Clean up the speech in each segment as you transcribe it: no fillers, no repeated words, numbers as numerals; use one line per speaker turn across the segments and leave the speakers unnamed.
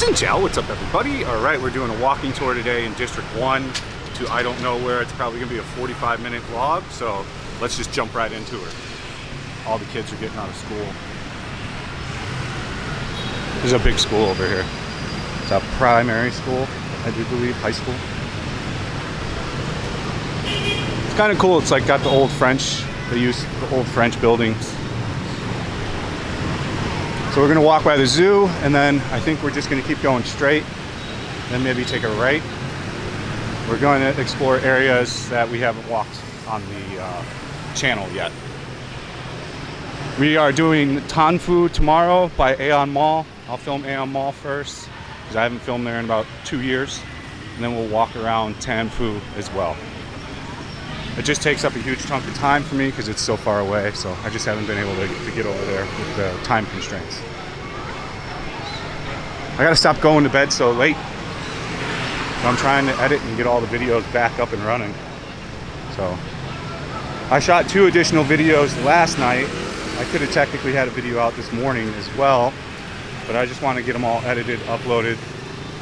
Ciao, what's up everybody? Alright, we're doing a walking tour today in District 1 to I don't know where. It's probably going to be a 45-minute vlog, so let's just jump right into it. All the kids are getting out of school. There's a big school over here. It's a primary school, I do believe, high school. It's kind of cool. It's like got the old French, they use the old French buildings. So we're gonna walk by the zoo, and then I think we're just gonna keep going straight, then maybe take a right. We're going to explore areas that we haven't walked on the channel yet. We are doing Tanfu tomorrow by Aeon Mall. I'll film Aeon Mall first, because I haven't filmed there in about 2 years. And then we'll walk around Tanfu as well. It just takes up a huge chunk of time for me because it's so far away, so I just haven't been able to get over there with the time constraints. I gotta stop going to bed so late. So I'm trying to edit and get all the videos back up and running. So I shot 2 additional videos last night. I could have technically had a video out this morning as well, but I just want to get them all edited, uploaded,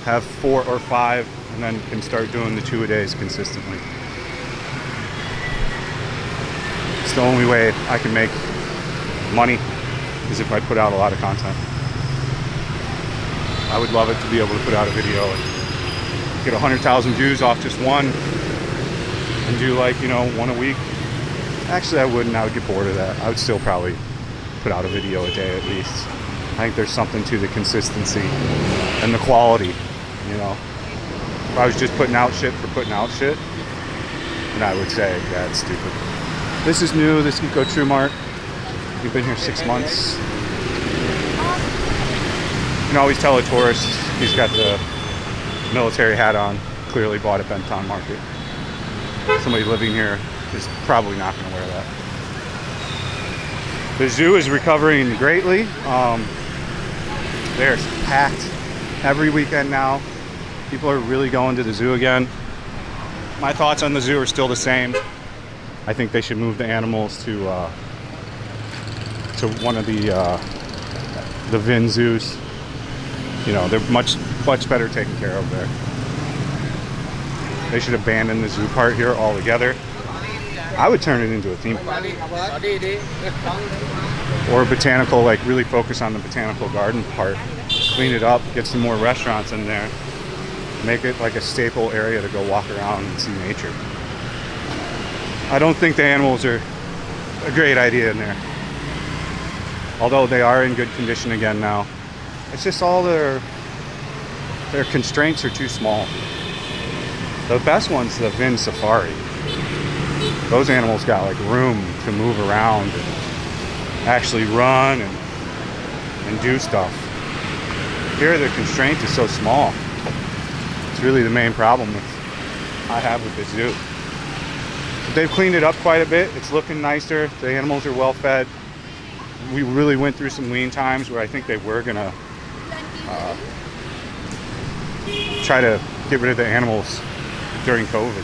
have 4 or 5, and then can start doing the 2 a days consistently. It's the only way I can make money is if I put out a lot of content. I would love it to be able to put out a video and get 100,000 views off just one and do like, you know, 1 a week. Actually, I wouldn't. I would get bored of that. I would still probably put out a video a day at least. I think there's something to the consistency and the quality, you know. If I was just putting out shit for putting out shit, then I would say, yeah, it's stupid. This is new, this Eco True Mart. We've been here 6 months. You can always tell a tourist, he's got the military hat on, clearly bought at Benton Market. Somebody living here is probably not going to wear that. The zoo is recovering greatly. They're packed every weekend now. People are really going to the zoo again. My thoughts on the zoo are still the same. I think they should move the animals to one of the Vin zoos. You know, they're much better taken care of there. They should abandon the zoo part here altogether. I would turn it into a theme park. Or a botanical, like really focus on the botanical garden part. Clean it up, get some more restaurants in there. Make it like a staple area to go walk around and see nature. I don't think the animals are a great idea in there. Although they are in good condition again now. It's just all their constraints are too small. The best one's the Vin Safari. Those animals got like room to move around and actually run and do stuff. Here the constraint is so small. It's really the main problem I have with the zoo. But they've cleaned it up quite a bit. It's looking nicer. The animals are well fed. We really went through some lean times where I think they were gonna try to get rid of the animals during COVID.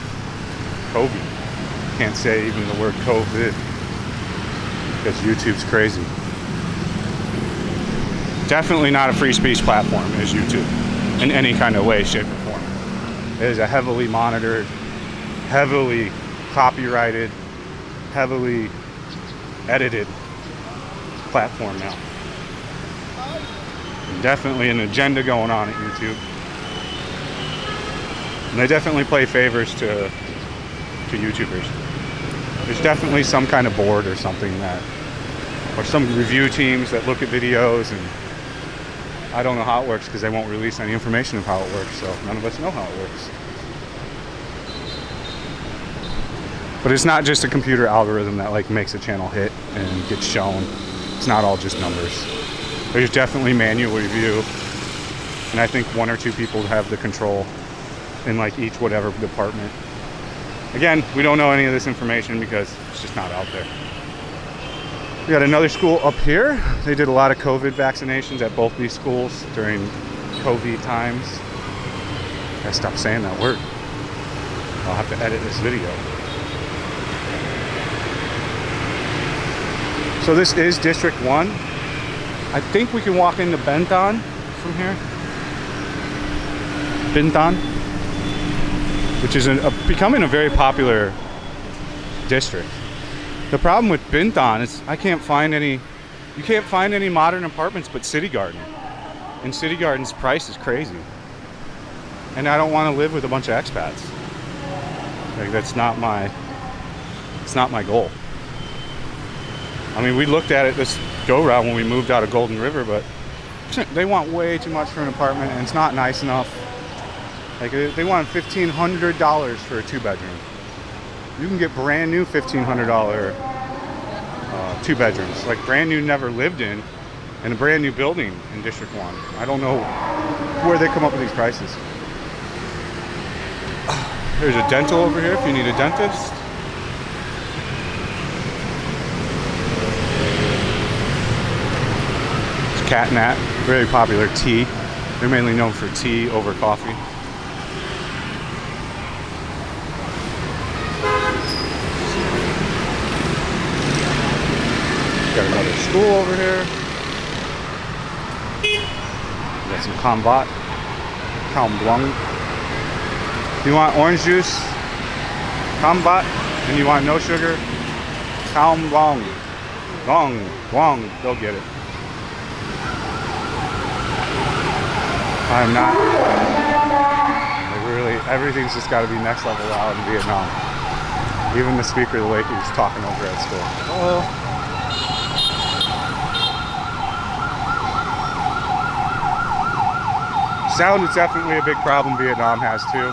Can't say even the word COVID because YouTube's crazy. Definitely not a free speech platform is YouTube in any kind of way, shape, or form. It is a heavily monitored, heavily copyrighted, heavily edited platform now. Definitely an agenda going on at YouTube. And they definitely play favors to YouTubers. There's definitely some kind of board or something that, or some review teams that look at videos, and I don't know how it works because they won't release any information of how it works, so none of us know how it works. But it's not just a computer algorithm that like makes a channel hit and gets shown. It's not all just numbers. There's definitely manual review, and I think 1 or 2 people have the control in like each whatever department. Again, we don't know any of this information because it's just not out there. We got another school up here. They did a lot of COVID vaccinations at both these schools during COVID times. I gotta stop saying that word. I'll have to edit this video. So this is District 1. I think we can walk into Benton from here. Bintan, which is becoming a very popular district. The problem with Bintan is you can't find any modern apartments but City Garden. And City Garden's price is crazy. And I don't want to live with a bunch of expats. Like, it's not my goal. I mean, we looked at it this go round when we moved out of Golden River, but they want way too much for an apartment, and it's not nice enough. Like, they want $1,500 for a 2-bedroom. You can get brand new $1,500 2 bedrooms, like brand new, never lived in a brand new building in District 1. I don't know where they come up with these prices. There's a dental over here if you need a dentist. It's Cat Nat, very popular tea. They're mainly known for tea over coffee. Got another school over here. Got some Combat, Blanc. You want orange juice, Combat, and you want no sugar, Blanc. Blanc, they'll get it. I'm not. Really, everything's just got to be next level out in Vietnam. Even the speaker of the lake is talking over at school. Oh. Sound is definitely a big problem Vietnam has too.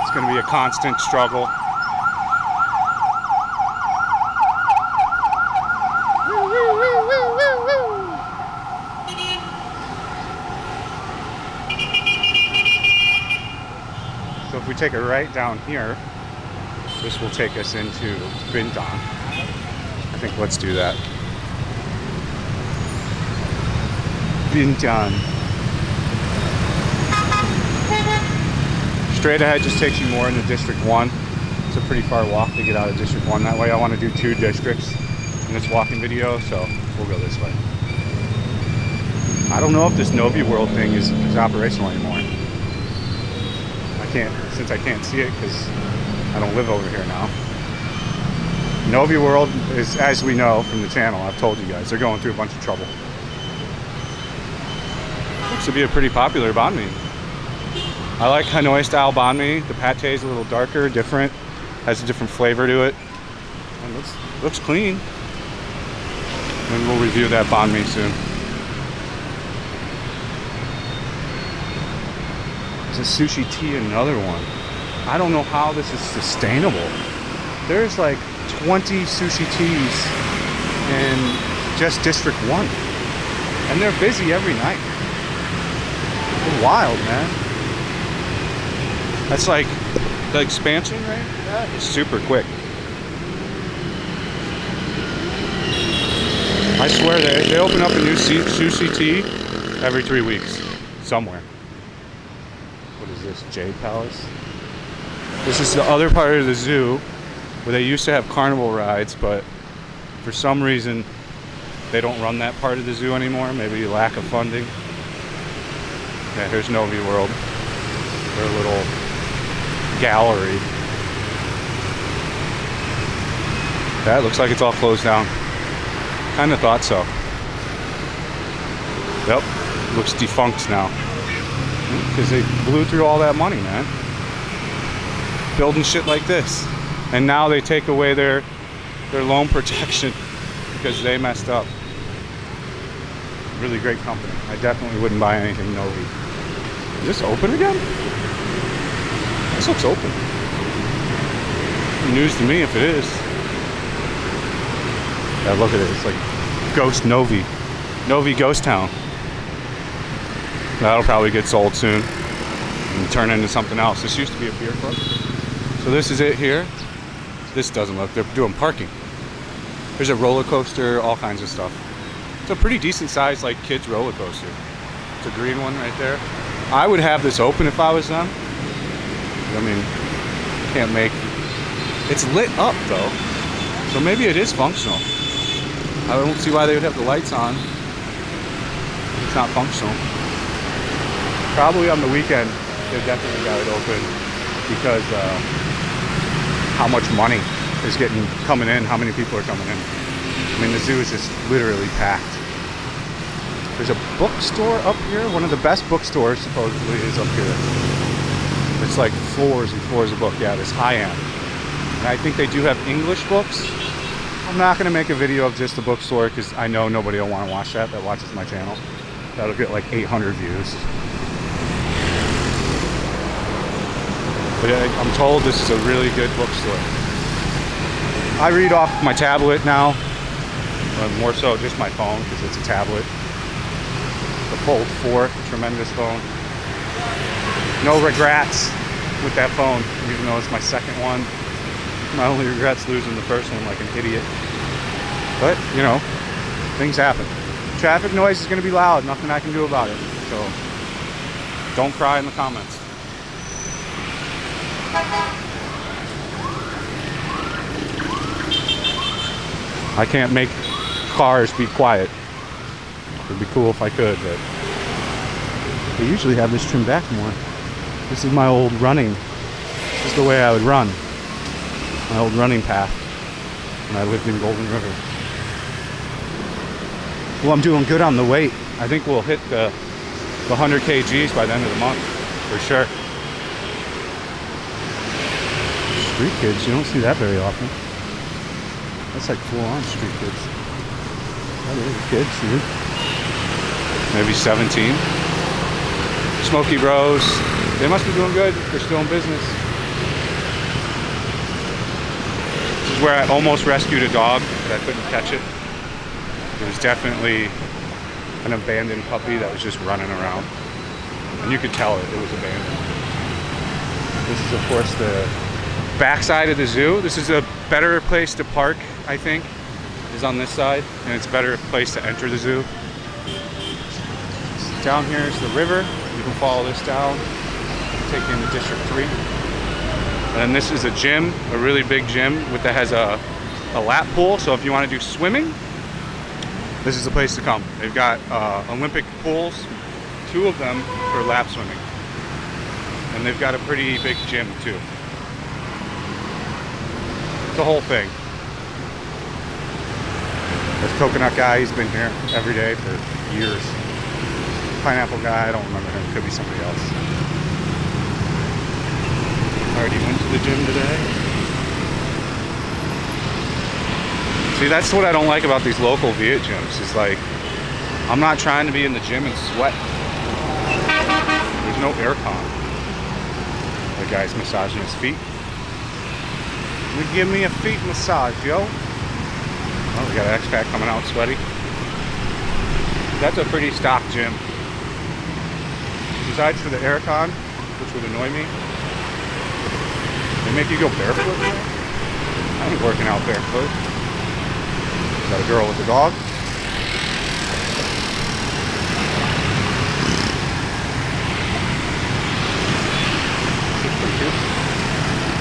It's going to be a constant struggle. So if we take a right down here, this will take us into Bintan. I think let's do that. Bintan. Straight ahead just takes you more into District 1. It's a pretty far walk to get out of District 1. That way I want to do 2 districts in this walking video, so we'll go this way. I don't know if this Novi World thing is operational anymore. Since I can't see it because I don't live over here now. Novi World is, as we know from the channel, I've told you guys, they're going through a bunch of trouble. Looks to be a pretty popular banh mi. I like Hanoi style banh mi. The pate is a little darker, different, has a different flavor to it, and looks clean. And we'll review that banh mi soon. There's a sushi tea, another one. I don't know how this is sustainable. There's like 20 sushi teas in just District 1, and they're busy every night. It's wild, man. That's like the expansion rate. That is super quick. I swear they open up a new sushi tea every 3 weeks somewhere. What is this, Jade Palace? This is the other part of the zoo where they used to have carnival rides, but for some reason they don't run that part of the zoo anymore. Maybe lack of funding. Yeah, here's Novi World. Their little gallery. That looks like it's all closed down. Kind of thought so. Yep, looks defunct now. Because they blew through all that money, man. Building shit like this. And now they take away their loan protection because they messed up. Really great company. I definitely wouldn't buy anything Novi. Is this open again? This looks open. News to me if it is. Yeah, look at it. It's like Ghost Novi. Novi Ghost Town. That'll probably get sold soon and turn into something else. This used to be a beer club. So this is it here. This doesn't look. They're doing parking. There's a roller coaster, all kinds of stuff. It's a pretty decent sized like kids roller coaster. It's a green one right there. I would have this open if I was them. I mean, can't make. It's lit up though, so maybe it is functional. I don't see why they would have the lights on. It's not functional. Probably on the weekend, they definitely got it open because how much money is coming in, how many people are coming in. I mean, the zoo is just literally packed. There's a bookstore up here. One of the best bookstores supposedly is up here. It's like floors and floors of book. Yeah, this high-end. And I think they do have English books. I'm not going to make a video of just the bookstore because I know nobody will want to watch that watches my channel. That'll get like 800 views. But I'm told this is a really good bookstore. I read off my tablet now. More so just my phone because it's a tablet. The Fold 4, tremendous phone. No regrets with that phone, even though it's my second one. My only regret's losing the first one like an idiot. But, you know, things happen. Traffic noise is going to be loud. Nothing I can do about it. So, don't cry in the comments. I can't make cars be quiet. It'd be cool if I could, but they usually have this trimmed back more. This is my old running. This is the way I would run. My old running path when I lived in Golden River. Well, I'm doing good on the weight. I think we'll hit the 100 kgs by the end of the month, for sure. Street kids, you don't see that very often. That's like full-on street kids. Oh, there's a kid, dude. Maybe 17. Smoky Bros. They must be doing good. They're still in business. This is where I almost rescued a dog, but I couldn't catch it. It was definitely an abandoned puppy that was just running around. And you could tell it was abandoned. This is, of course, the backside of the zoo. This is a better place to park, I think, is on this side. And it's a better place to enter the zoo. Down here is the river. You can follow this down, take you into District 3. And then this is a gym, a really big gym that has a lap pool. So if you want to do swimming, this is the place to come. They've got Olympic pools, 2 of them for lap swimming. And they've got a pretty big gym too. The whole thing. This coconut guy, he's been here every day for years. Pineapple guy, I don't remember him, could be somebody else. Already went to the gym today. See, that's what I don't like about these local Viet gyms. It's like, I'm not trying to be in the gym and sweat. There's no aircon. The guy's massaging his feet. Give me a feet massage, yo. Oh, we got an X-Pac coming out sweaty. That's a pretty stock gym. Besides for the aircon, which would annoy me. They make you go barefoot there? I ain't working out barefoot. Got a girl with a dog.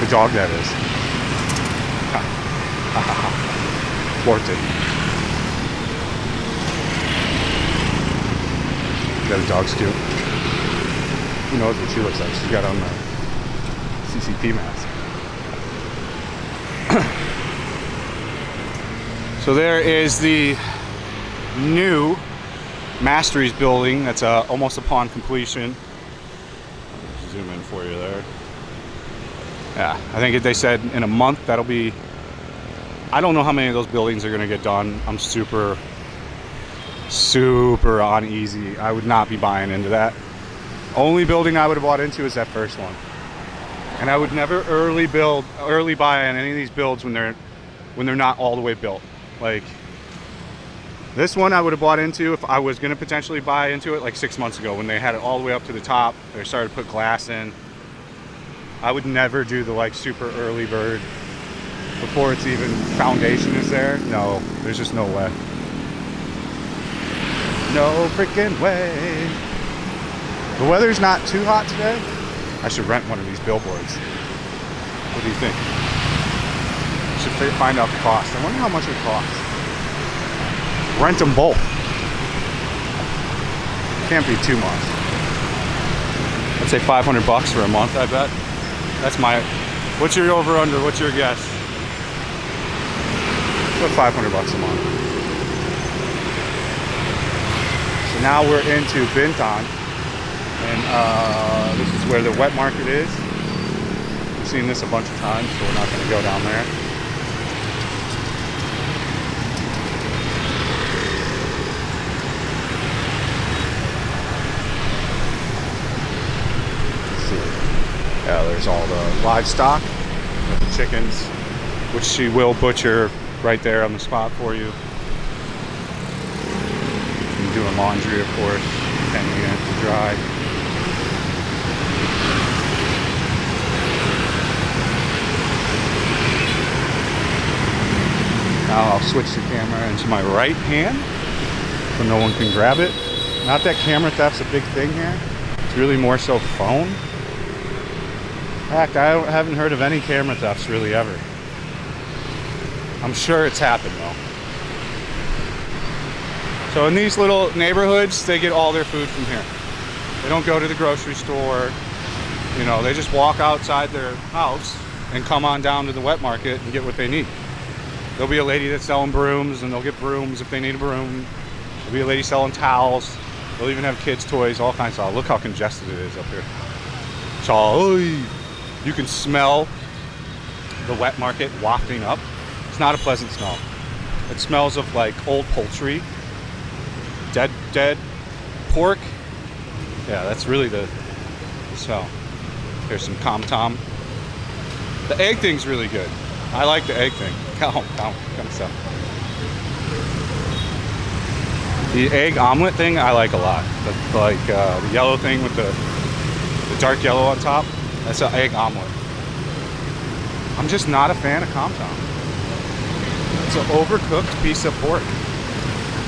The dog, that is. Thwarted. That dog's cute. Who knows what she looks like? She's got on the CCP mask. So there is the new Masteries building that's almost upon completion. I'll zoom in for you there. Yeah, I think they said in a month that'll be. I don't know how many of those buildings are going to get done. I'm super uneasy. I would not be buying into that. Only building I would have bought into is that first one. And I would never early buy on any of these builds when they're not all the way built. Like this one I would have bought into if I was going to potentially buy into it like 6 months ago when they had it all the way up to the top. They started to put glass in. I would never do the like super early bird before it's even foundation is there. No, there's just no way. No freaking way. The weather's not too hot today. I should rent one of these billboards. What do you think? I should find out the cost. I wonder how much it costs. Rent them both. Can't be too much. I'd say $500 for a month, I bet. That's my, what's your over under? What's your guess? About $500 a month. So now we're into Binh, and this is where the wet market is. I've seen this a bunch of times, so we're not going to go down there. Yeah, there's all the livestock, the chickens, which she will butcher right there on the spot for you. And doing laundry, of course, hanging it to dry. Now I'll switch the camera into my right hand so no one can grab it. Not that camera theft's a big thing here. It's really more so phone. Heck, I haven't heard of any camera thefts really ever. I'm sure it's happened though. So in these little neighborhoods, they get all their food from here. They don't go to the grocery store. You know, they just walk outside their house and come on down to the wet market and get what they need. There'll be a lady that's selling brooms, and they'll get brooms if they need a broom. There'll be a lady selling towels. They'll even have kids' toys, all kinds of stuff. Look how congested it is up here. You can smell the wet market wafting up. It's not a pleasant smell. It smells of like old poultry, dead pork. Yeah, that's really the smell. Here's some tom. The egg thing's really good. I like the egg thing. Come stuff. The egg omelet thing I like a lot. The yellow thing with the dark yellow on top. That's an egg omelet. I'm just not a fan of tom. It's an overcooked piece of pork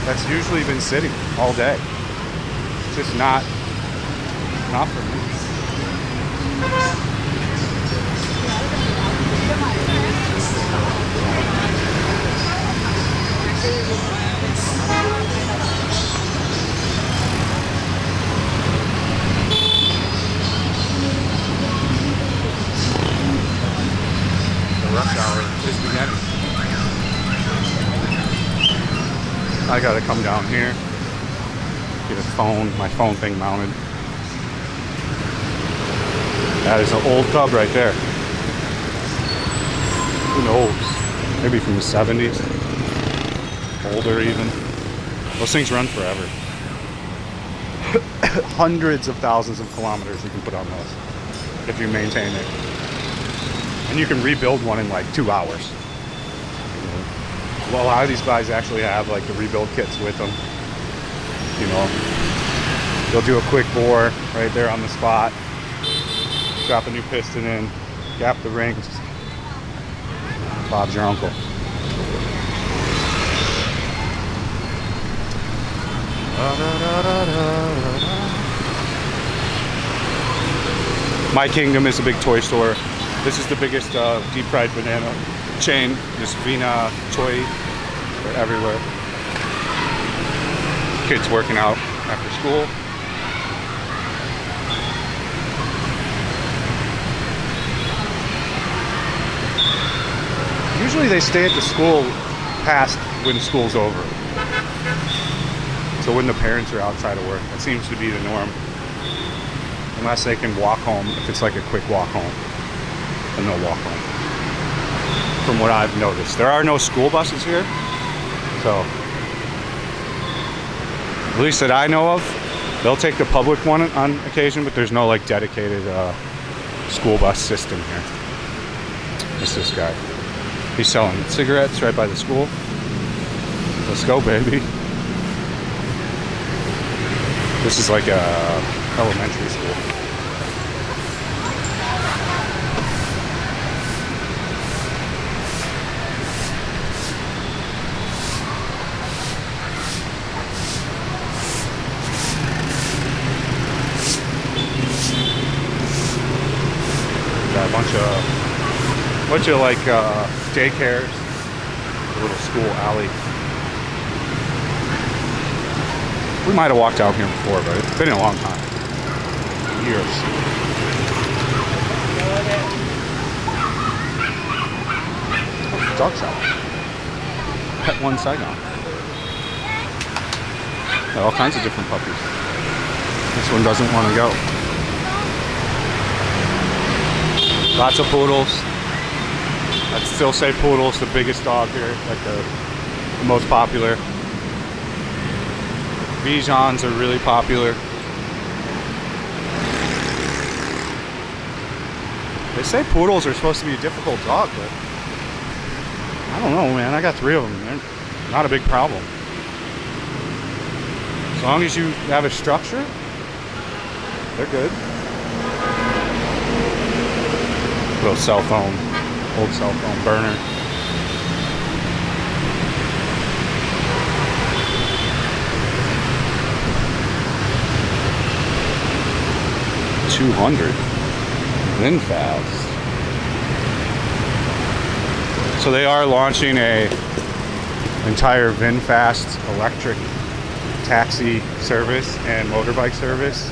that's usually been sitting all day. It's just not for me. Rush hour is beginning. I gotta come down here, get my phone thing mounted. That is an old tub right there. Who knows? Maybe from the 70s. Older even. Those things run forever. Hundreds of thousands of kilometers you can put on those if you maintain it. And you can rebuild one in like 2 hours. Well, a lot of these guys actually have like the rebuild kits with them. You know, they'll do a quick bore right there on the spot, drop a new piston in, gap the rings. Bob's your uncle. My Kingdom is a big toy store. This is the biggest deep fried banana chain. This Vina Choi, they're everywhere. Kids working out after school. Usually they stay at the school past when school's over. So when the parents are outside of work, that seems to be the norm. Unless they can walk home, if it's like a quick walk home. And they'll walk home. From what I've noticed. There are no school buses here. So, at least that I know of. They'll take the public one on occasion, but there's no like dedicated school bus system here. Just this guy. He's selling cigarettes right by the school. Let's go, baby. This is like a elementary school. Got a bunch of like daycares, a little school alley. We might have walked out here before, but it's been a long time. years. Dog shop. Pet One Saigon. Got all kinds of different puppies. This one doesn't want to go. Lots of poodles. I'd still say poodle's the biggest dog here, like the most popular. Bijans are really popular. They say poodles are supposed to be a difficult dog, but I don't know, man. I got 3 of them. They're not a big problem. As long as you have a structure, they're good. Little cell phone, old cell phone burner. $200. VinFast. So they are launching a entire VinFast electric taxi service and motorbike service.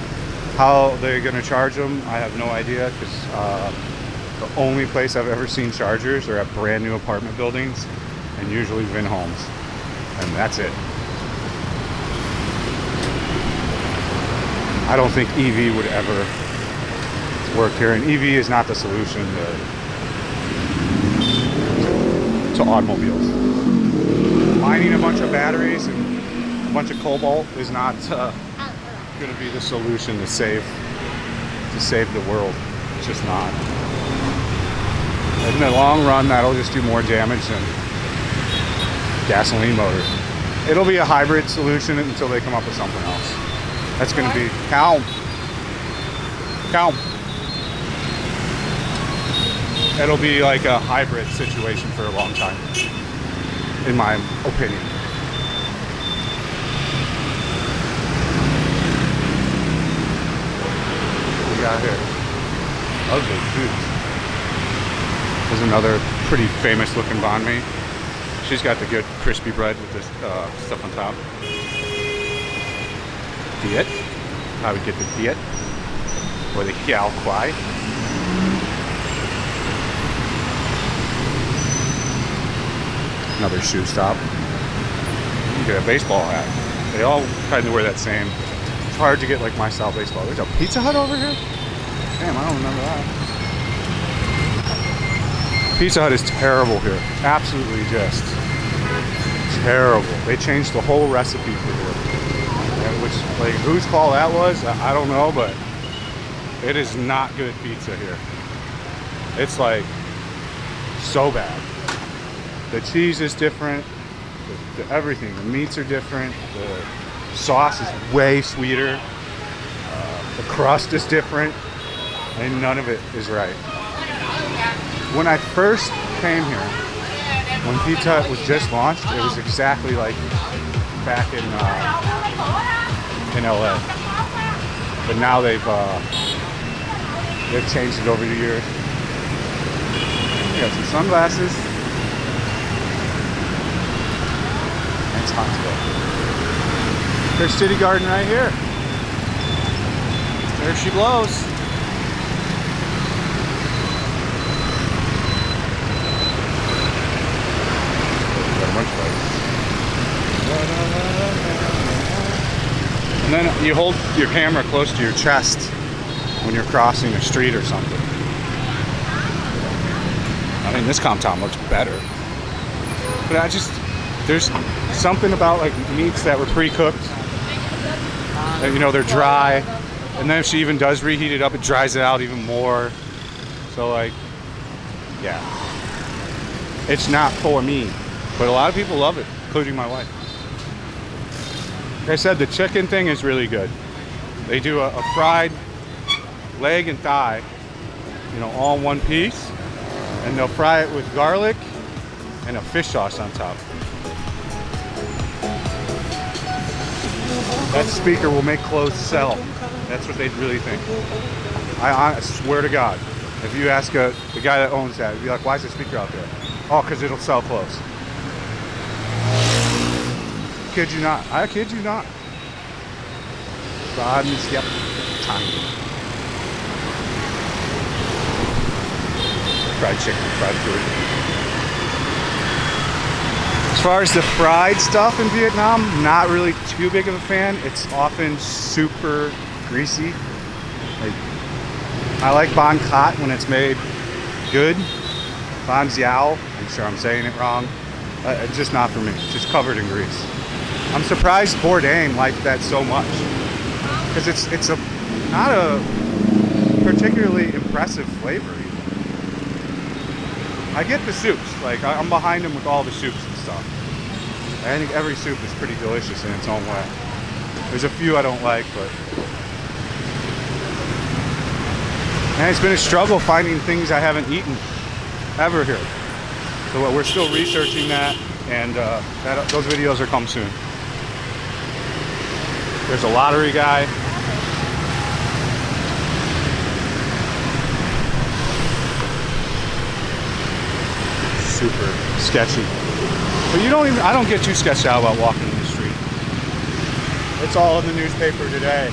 How they're going to charge them, I have no idea, because the only place I've ever seen chargers are at brand new apartment buildings and usually Vin homes, and that's it. I don't think EV would ever work here, and EV is not the solution to automobiles. Mining a bunch of batteries and a bunch of cobalt is not going to be the solution to save the world. It's just not. In the long run, that'll just do more damage than gasoline motor. It'll be a hybrid solution until they come up with something else. That's going to be calm. It'll be like a hybrid situation for a long time, in my opinion. What we got here? Ugly foods. There's another pretty famous looking banh mi. She's got the good crispy bread with this stuff on top. Diet. How we get the diet. Or the Hiao Kwai. Another shoe stop. You get a baseball hat. They all kind of wear that same. It's hard to get like my style baseball. There's a Pizza Hut over here? Damn, I don't remember that. Pizza Hut is terrible here. Absolutely just terrible. They changed the whole recipe for here. Which, like, whose call that was, I don't know, but it is not good pizza here. It's like so bad. The cheese is different, everything. The meats are different. The sauce is way sweeter. The crust is different, and none of it is right. When I first came here, when Pizza Hut was just launched, it was exactly like back in LA. But now they've changed it over the years. We got some sunglasses. It's hot today. There's City Garden right here. There she blows. And then you hold your camera close to your chest when you're crossing a street or something. I mean, this Compton looks better. But there's something about like meats that were pre-cooked. And, you know, they're dry. And then if she even does reheat it up, it dries it out even more. So like, yeah. It's not for me. But a lot of people love it, including my wife. Like I said, the chicken thing is really good. They do a fried leg and thigh, you know, all in one piece. And they'll fry it with garlic and a fish sauce on top. That speaker will make clothes sell. That's what they really think. I swear to God, if you ask the guy that owns that, he'd be like, why is the speaker out there? Oh, because it'll sell clothes. Kid you not. I kid you not. Time. Fried chicken, fried food. As far as the fried stuff in Vietnam, not really too big of a fan. It's often super greasy. I like banh chat when it's made good. Banh xiao, I'm sure I'm saying it wrong. It's just not for me. It's just covered in grease. I'm surprised Bourdain liked that so much, because it's not a particularly impressive flavor. I get the soups. Like, I'm behind him with all the soups and stuff. I think every soup is pretty delicious in its own way. There's a few I don't like, but... And it's been a struggle finding things I haven't eaten ever here. So we're still researching that, and those videos are come soon. There's a lottery guy. Super sketchy. But I don't get too sketched out about walking in the street. It's all in the newspaper today.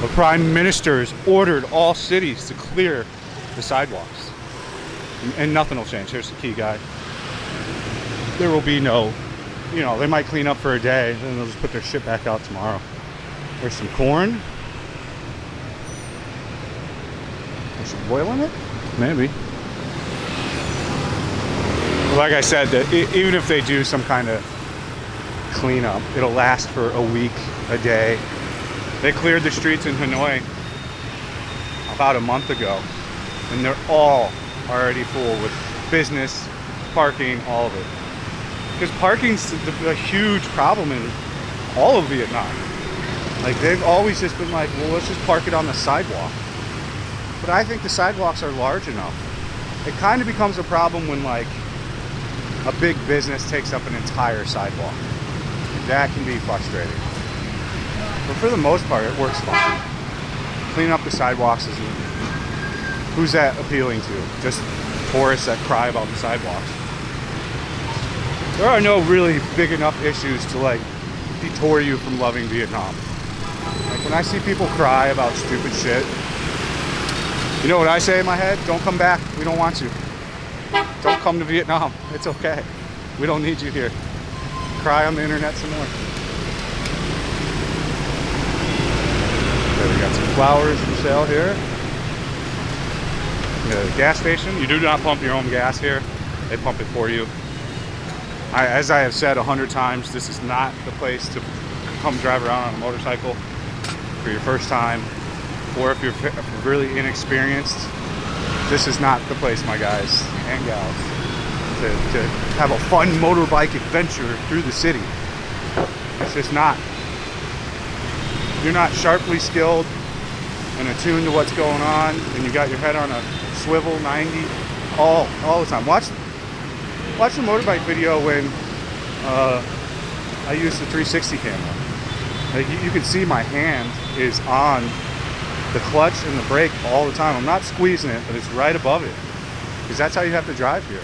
The Prime Minister has ordered all cities to clear the sidewalks. And nothing will change. Here's the key, guy. There will be no, they might clean up for a day, then they'll just put their shit back out tomorrow. There's some corn. There's some oil in it? Maybe. Like I said, even if they do some kind of cleanup, it'll last for a week, a day. They cleared the streets in Hanoi about a month ago, and they're all already full with business, parking, all of it. Because parking's a huge problem in all of Vietnam. Like, they've always just been like, well, let's just park it on the sidewalk. But I think the sidewalks are large enough. It kind of becomes a problem when, like, a big business takes up an entire sidewalk. That can be frustrating. But for the most part, it works fine. Cleaning up the sidewalks isn't... Who's that appealing to? Just tourists that cry about the sidewalks. There are no really big enough issues to, like, detour you from loving Vietnam. Like, when I see people cry about stupid shit, you know what I say in my head? Don't come back. We don't want you. Don't come to Vietnam. It's okay. We don't need you here. Cry on the internet some more. Okay, we got some flowers for sale here. The gas station. You do not pump your own gas here. They pump it for you. As I have said 100 times, this is not the place to come drive around on a motorcycle for your first time, or if you're really inexperienced. This is not the place, my guys and gals, to have a fun motorbike adventure through the city. It's just not. You're not sharply skilled and attuned to what's going on, and you got your head on a swivel 90 all the time. Watch the motorbike video when I used the 360 camera. Like, you can see my hand is on the clutch and the brake all the time. I'm not squeezing it, but it's right above it, because that's how you have to drive here.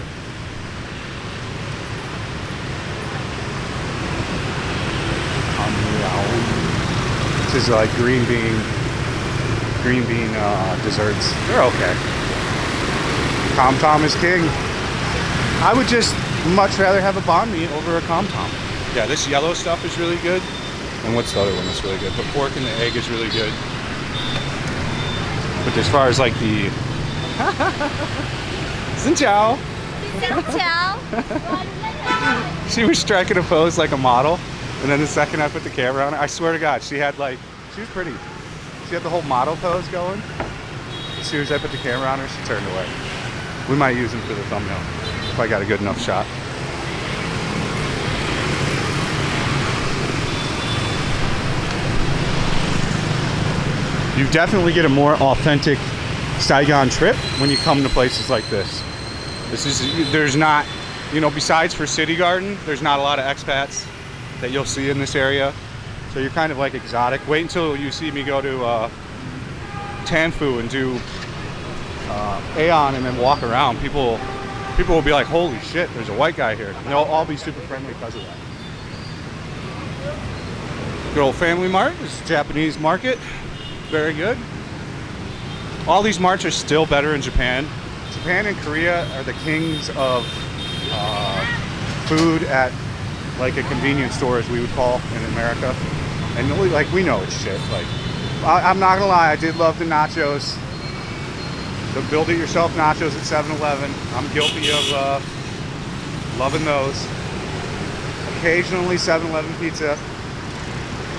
This is like green bean desserts. They're okay. Tom Tom is king. I would just much rather have a banh mi over a Tom Tom. Yeah, this yellow stuff is really good. And what's the other one that's really good? The pork and the egg is really good. But as far as like the... Xin chào.
Xin chào.
She was striking a pose like a model. And then the second I put the camera on her, I swear to God, she was pretty. She had the whole model pose going. As soon as I put the camera on her, she turned away. We might use them for the thumbnail, if I got a good enough shot. You definitely get a more authentic Saigon trip when you come to places like this. There's not, besides for City Garden, there's not a lot of expats that you'll see in this area. So you're kind of like exotic. Wait until you see me go to Tan Phu and do Aeon and then walk around. People will be like, holy shit, there's a white guy here. And they'll all be super friendly because of that. Good old Family Mart. This is a Japanese market. Very good. All these marts are still better in Japan Japan and Korea are the kings of food at like a convenience store, as we would call in America. And like, we know it's shit. Like, I'm not gonna lie, I did love the nachos. The build-it-yourself nachos at 7-Eleven. I'm guilty of loving those. Occasionally 7-Eleven pizza.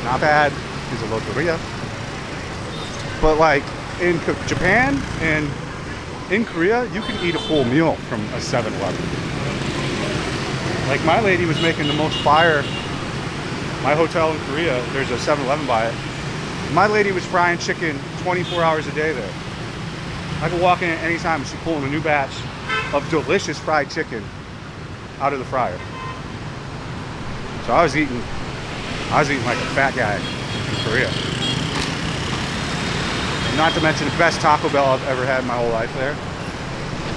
Not bad. It's a low Korea. But like in Japan and in Korea, you can eat a full meal from a 7-Eleven. Like, my lady was making the most fire. My hotel in Korea, there's a 7-Eleven by it. My lady was frying chicken 24 hours a day there. I could walk in at any time and she's pulling a new batch of delicious fried chicken out of the fryer. So I was eating like a fat guy in Korea. Not to mention the best Taco Bell I've ever had in my whole life there.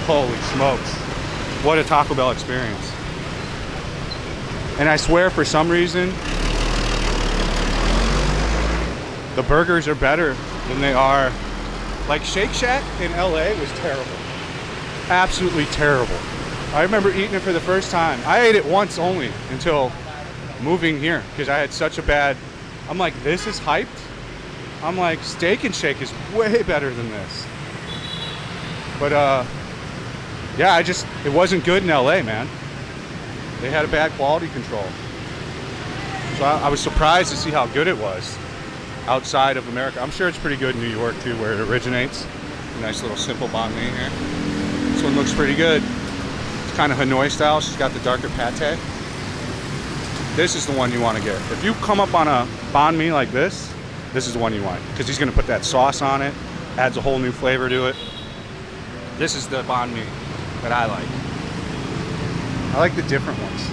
Holy smokes. What a Taco Bell experience. And I swear, for some reason, the burgers are better than they are. Like, Shake Shack in LA was terrible. Absolutely terrible. I remember eating it for the first time. I ate it once only until moving here, because I had such a bad, I'm like, this is hyped? I'm like, Steak and Shake is way better than this. But yeah, it wasn't good in LA, man. They had a bad quality control. So I was surprised to see how good it was outside of America. I'm sure it's pretty good in New York too, where it originates. A nice little simple banh mi here. This one looks pretty good. It's kind of Hanoi style. She's got the darker pate. This is the one you want to get. If you come up on a banh mi like this is the one you want, because he's going to put that sauce on it, adds a whole new flavor to it. This is the banh mi that I like. I like the different ones.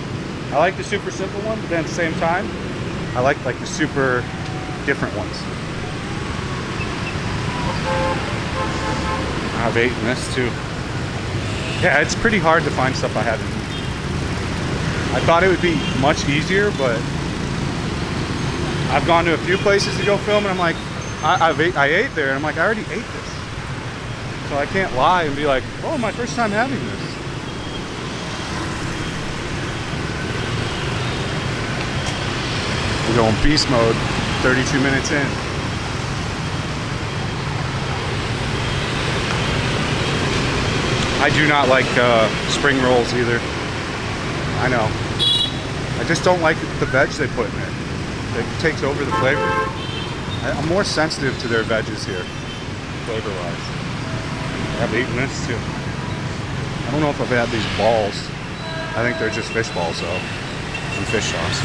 I like the super simple one, but then at the same time, I like the super different ones. I've eaten this too. Yeah, it's pretty hard to find stuff I haven't eaten. I thought it would be much easier, but I've gone to a few places to go film, and I'm like, I ate there, and I'm like, I already ate this. So I can't lie and be like, oh, my first time having this. We're going beast mode, 32 minutes in. I do not like spring rolls either. I know. I just don't like the veg they put in it. It takes over the flavor. I'm more sensitive to their veggies here, flavor-wise. I've eaten this too. I don't know if I've had these balls. I think they're just fish balls though, and fish sauce.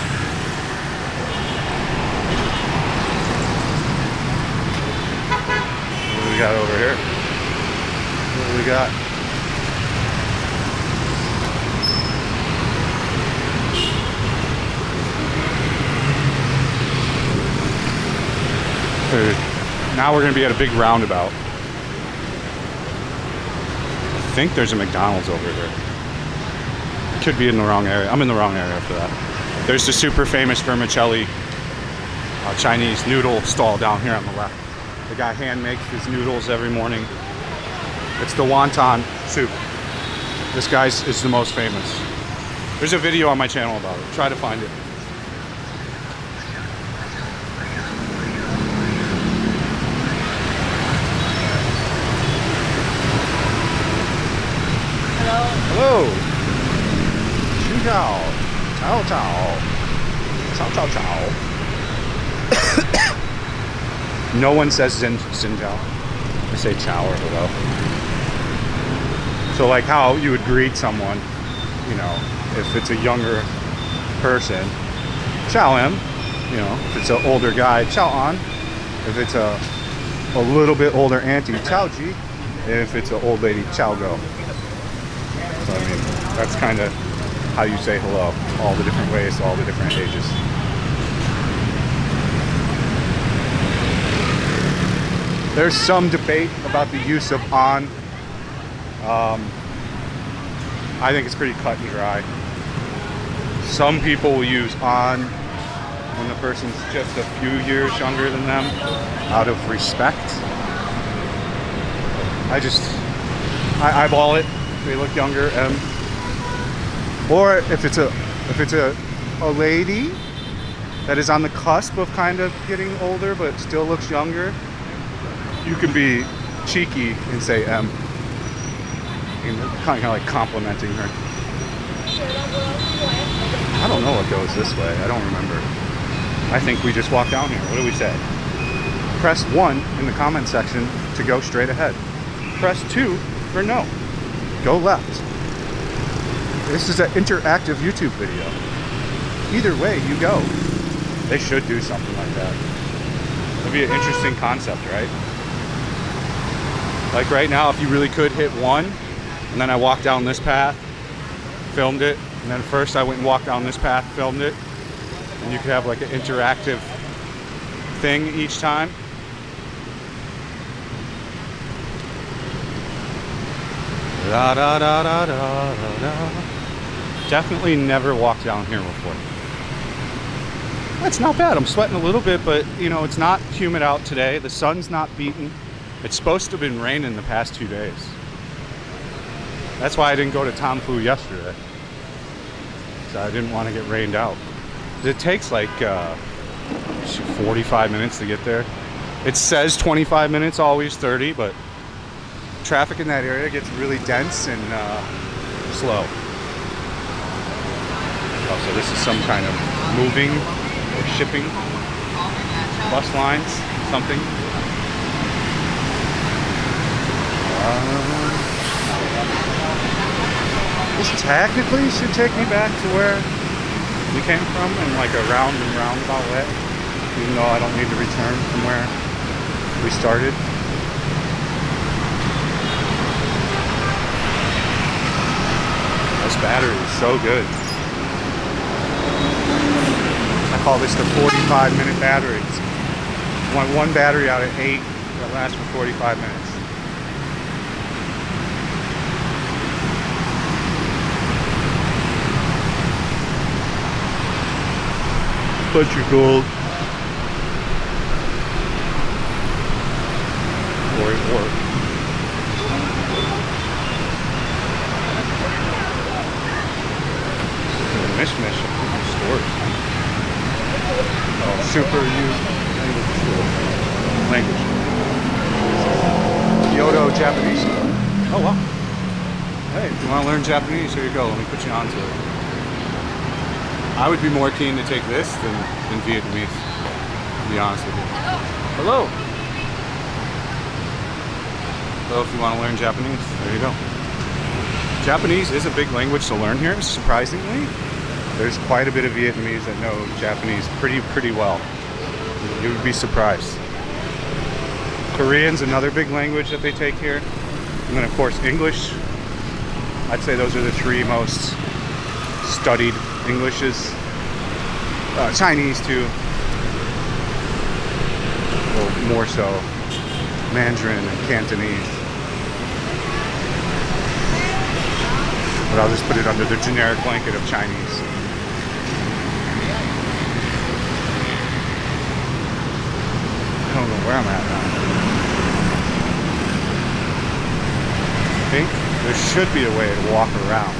What do we got over here? What do we got? Now we're going to be at a big roundabout. I think there's a McDonald's over here. I could be in the wrong area. I'm in the wrong area for that. There's the super famous vermicelli Chinese noodle stall down here on the left. The guy hand makes his noodles every morning. It's the wonton soup. This guy's is the most famous. There's a video on my channel about it. Try to find it. Hello. Xin chào. Ciao ciao. Ciao ciao ciao. No one says xin chao. They say ciao or hello. So like how you would greet someone, you know, if it's a younger person, ciao em. You know, if it's an older guy, ciao an. If it's a little bit older auntie, ciao ji. If it's an old lady, ciao go. So, I mean, that's kind of how you say hello, all the different ways, all the different ages. There's some debate about the use of on. I think it's pretty cut and dry. Some people will use on when the person's just a few years younger than them, out of respect. I eyeball it. They look younger. M. Or if it's a lady that is on the cusp of kind of getting older but still looks younger, you can be cheeky and say M. And kind of like complimenting her. I don't know what goes this way. I don't remember. I think we just walk down here. What do we say? Press 1 in the comment section to go straight ahead. Press 2 for no. Go left. This is an interactive YouTube video. Either way you go. They should do something like that. It'd be an interesting concept, right? Like right now, if you really could hit 1, and then I walked down this path, filmed it, and then first I went and walked down this path, filmed it, and you could have like an interactive thing each time. Da, da, da, da, da, da, da. Definitely never walked down here before. That's not bad. I'm sweating a little bit, but you know, it's not humid out today. The sun's not beating. It's supposed to have been raining the past 2 days. That's why I didn't go to Tom Fu yesterday. So I didn't want to get rained out. It takes like 45 minutes to get there. It says 25 minutes, always 30, but traffic in that area gets really dense and slow. Oh, so this is some kind of moving or shipping bus lines, something. This technically should take me back to where we came from in like a round and roundabout way, even though I don't need to return from where we started. This battery is so good. I call this the 45-minute battery. One battery out of 8 that lasts for 45 minutes. Bunch of gold. Or it worked. Mishmash of different stores. Oh, super language. Kyoto Japanese. Oh wow. Hey, if you want to learn Japanese, here you go. Let me put you on to it. I would be more keen to take this than Vietnamese, to be honest with you. Hello. So if you want to learn Japanese, there you go. Japanese is a big language to learn here, surprisingly. There's quite a bit of Vietnamese that know Japanese pretty well. You would be surprised. Korean's another big language that they take here. And then of course English. I'd say those are the 3 most studied Englishes. Chinese too. Well, more so. Mandarin and Cantonese. But I'll just put it under the generic blanket of Chinese. I don't know where I'm at now. I think there should be a way to walk around.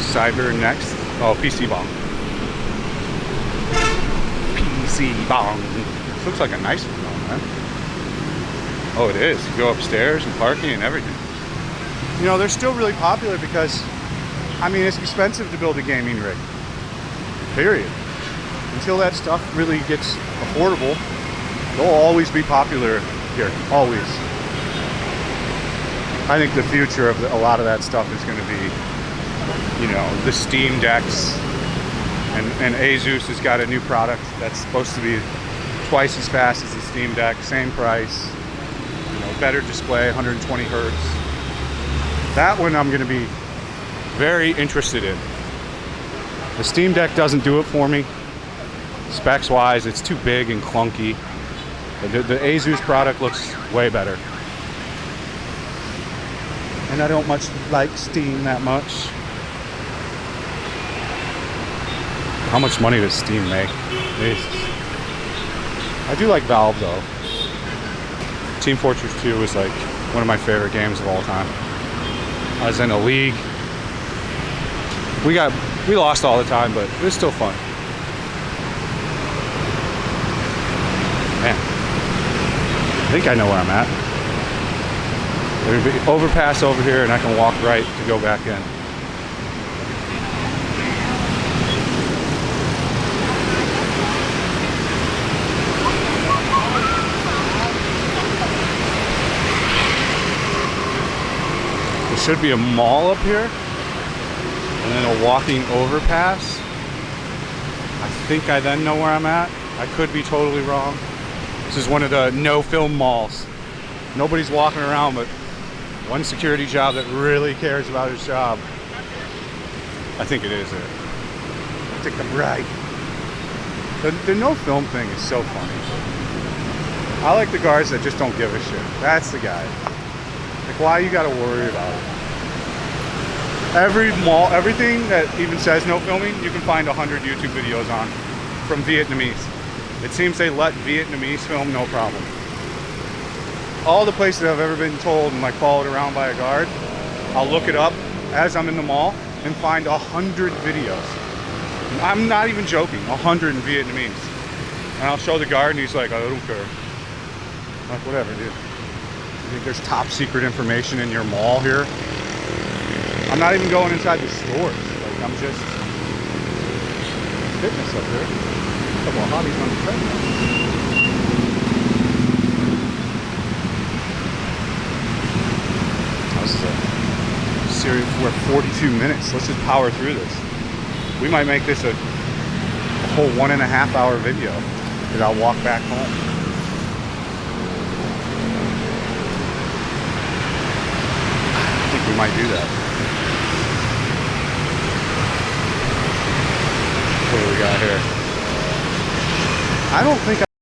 Cyber next. Oh, PC Bong. PC Bong. This looks like a nice one, man. Oh, it is. You go upstairs and parking and everything. You know, they're still really popular because, I mean, it's expensive to build a gaming rig. Period. Until that stuff really gets affordable, they'll always be popular here. Always. I think the future of a lot of that stuff is going to be, you know, the Steam Decks, and Asus has got a new product that's supposed to be twice as fast as the Steam Deck, same price, you know, better display, 120 hertz. That one I'm going to be very interested in. The Steam Deck doesn't do it for me. Specs wise, it's too big and clunky. The Asus product looks way better. and I don't much like Steam that much. How much money does Steam make? Jesus. I do like Valve though. Team Fortress 2 is like one of my favorite games of all time. I was in a league. We lost all the time, but it was still fun. Man, I think I know where I'm at. There's an overpass over here, and I can walk right to go back in. There should be a mall up here, and then a walking overpass. I think I then know where I'm at. I could be totally wrong. This is one of the no-film malls. Nobody's walking around, but one security job that really cares about his job. I think it is it. I think I'm right. The no-film thing is so funny. I like the guards that just don't give a shit. That's the guy. Like, why you gotta worry about it? Every mall, everything that even says no filming, you can find 100 YouTube videos on from Vietnamese. It seems they let Vietnamese film no problem. All the places I've ever been told and like followed around by a guard, I'll look it up as I'm in the mall and find 100 videos. I'm not even joking, 100 in Vietnamese. And I'll show the guard and he's like, I don't care. I'm like, whatever, dude. You think there's top secret information in your mall here? I'm not even going inside the stores. Like, I'm just fitness up there. A couple of hobbies on the treadmill. This is a series. We're at 42 minutes. Let's just power through this. We might make this a whole 1.5 hour video because I'll walk back home. I think we might do that. What do we got here? I don't think